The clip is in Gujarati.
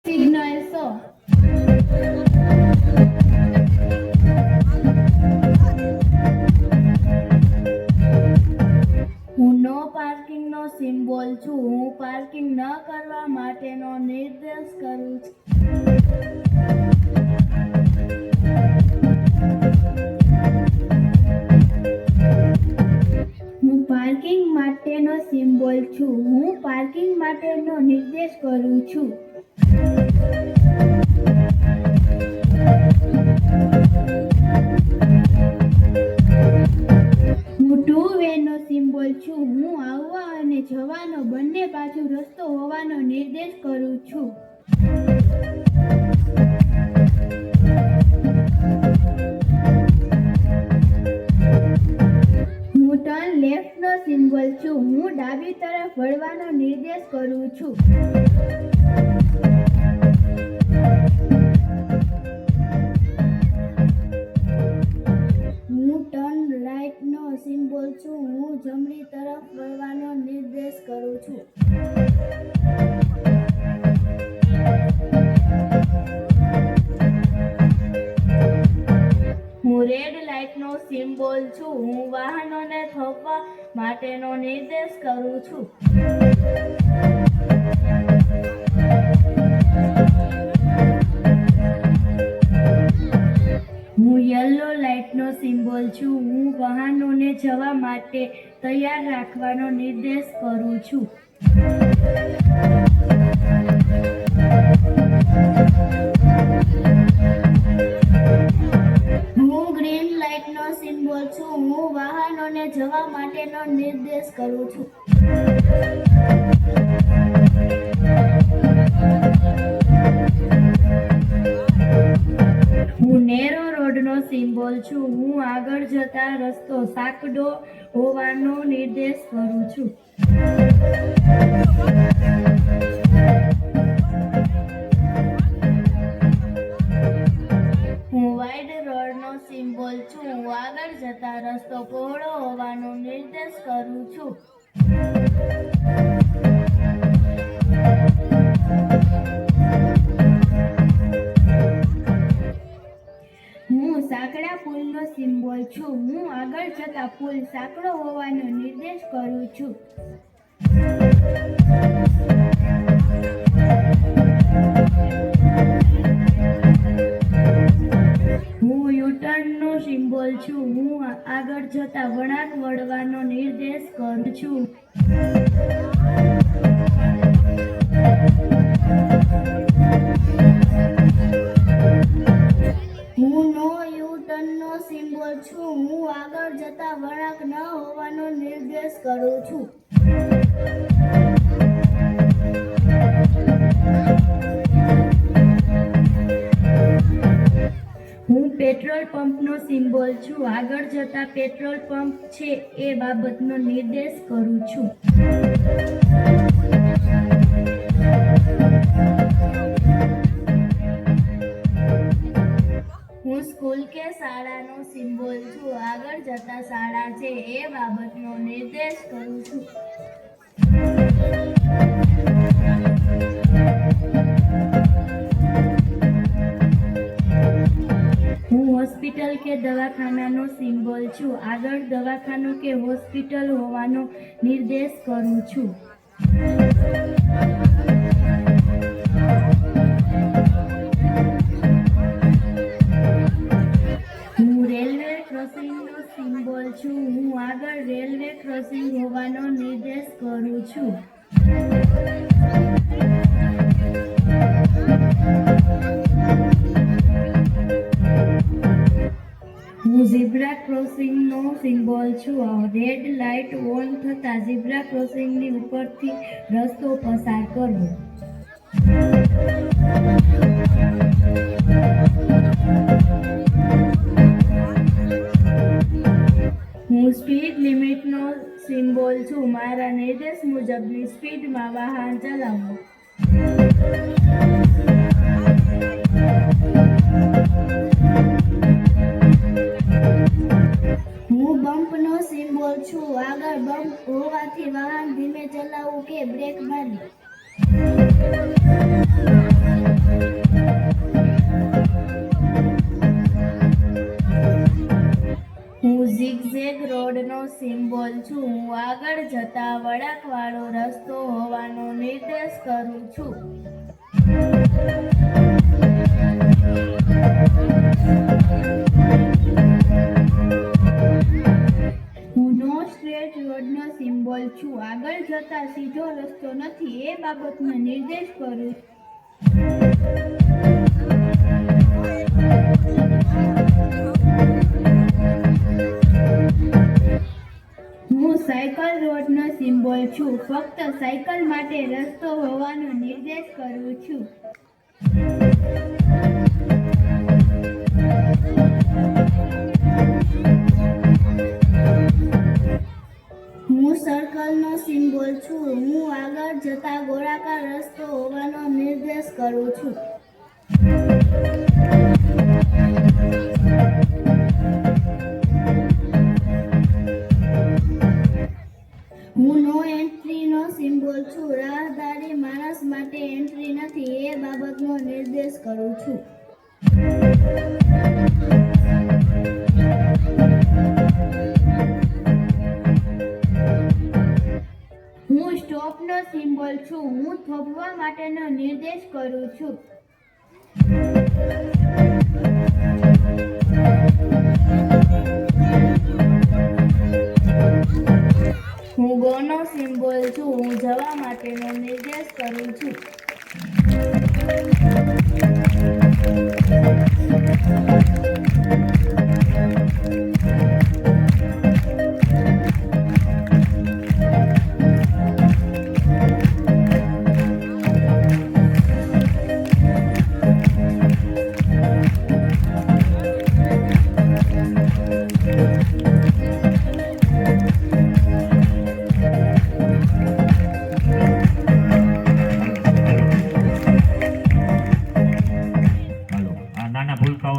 Signal so. હું નો પાર્કિંગ નો સિમ્બોલ છું. હું પાર્કિંગ ન કરવા માટેનો નિર્દેશ કરું છું. હું પાર્કિંગ માટેનો સિમ્બોલ છું. હું પાર્કિંગ માટેનો નિર્દેશ કરું છું. હું ટુ વે નો સિમ્બોલ છું. હું આવવા અને જવાનો બંને બાજુ રસ્તો હોવાનો નિર્દેશ કરું છું. હું ટર્ન લેફ્ટ નો સિમ્બોલ છું. હું ડાબી તરફ વળવાનો નિર્દેશ કરું છું. હું ટર્ન રાઈટ નો સિમ્બોલ છું. હું જમણી તરફ વળવાનો નિર્દેશ કરું છું. હું રેડ લાઇટ નો સિમ્બોલ છું. હું વાહનોને થોભવા માટેનો નિર્દેશ કરું છું. હું યલો લાઇટ નો સિમ્બોલ છું. હું વાહનોને જવા માટે તૈયાર રાખવાનો નિર્દેશ કરું છું. હું ગ્રીન લાઇટ નો સિમ્બોલ છું. હું વાહનોને જવા માટેનો નિર્દેશ કરું છું. હું નેરો રોડ નો સિમ્બોલ છું. હું આગળ જતા રસ્તો સાંકડો હોવાનો નિર્દેશ કરું છું. હું વાઇડ રોડ નો સિમ્બોલ છું. હું આગળ જતા રસ્તો પહોળો હોવાનો નિર્દેશ કરું છું. હું સાંકડા પુલ નો સિમ્બોલ છું. હું આગળ જતા પુલ સાંકડો હોવાનો નિર્દેશ કરું છું. હું યુટર્ન નો સિમ્બોલ છું. હું આગળ જતા વળાંક વળવાનો નિર્દેશ કરું છું. હું નો યુટર્ન નો સિમ્બોલ છું. હું આગળ જતા વળાંક ન હોવાનો નિર્દેશ કરું છું. હું પેટ્રોલ પંપ નો સિમ્બોલ છું. આગળ જતા પેટ્રોલ પંપ છે એ બાબતનો નિર્દેશ કરું છું. હું સ્કૂલ કે શાળાનો સિમ્બોલ છું. આગળ જતા શાળા છે એ બાબતનો નિર્દેશ કરું છું. હું હોસ્પિટલ કે દવાખાનાનો સિમ્બોલ છું. આગળ દવાખાનું કે હોસ્પિટલ હોવાનો નિર્દેશ કરું છું. હું રેલવે ક્રોસિંગ નો સિમ્બોલ છું. હું આગળ રેલવે ક્રોસિંગ હોવાનો નિર્દેશ કરું છું. હું ઝીબ્રા ક્રોસિંગ નો સિમ્બોલ છું. રેડ લાઇટ ઓન થતા ઝીબ્રા ક્રોસિંગ ની ઉપરથી રસ્તો પસાર કરવો. હું સ્પીડ લિમિટ નો સિમ્બોલ છું. મારા નિર્દેશ મુજબની સ્પીડમાં વાહન ચલાવવું. હું બમ્પ નો સિમ્બોલ છું. આગળ બમ્પ હોવાથી વાહન ધીમે ચલાવવું કે બ્રેક મારવી. જતા વળાંકવાળો રસ્તો હોવાનો નિર્દેશ કરું છું. હું નો સ્ટ્રેટ રોડનો સિમ્બોલ છું. આગળ જતા સીધો રસ્તો નથી એ બાબતનો નિર્દેશ કરું છું. હું સાયકલ રોડનો સિમ્બોલ છું. ફક્ત સાયકલ માટે રસ્તો હોવાનો નિર્દેશ કરું છું. હું સર્કલનો સિમ્બોલ છું. હું આગળ જતા ગોળાકાર રસ્તો હોવાનો નિર્દેશ કરું છું. હું નો એન્ટ્રીનો સિમ્બોલ છું. રાહદારી માણસ માટે એન્ટ્રી નથી એ બાબતનો નિર્દેશ કરું છું. હું સ્ટોપનો સિમ્બોલ છું. હું થોભવા માટેનો નિર્દેશ કરું છું. હું ગોનો સિમ્બોલ છું. હું જવા માટેનો નિર્દેશ કરું છું.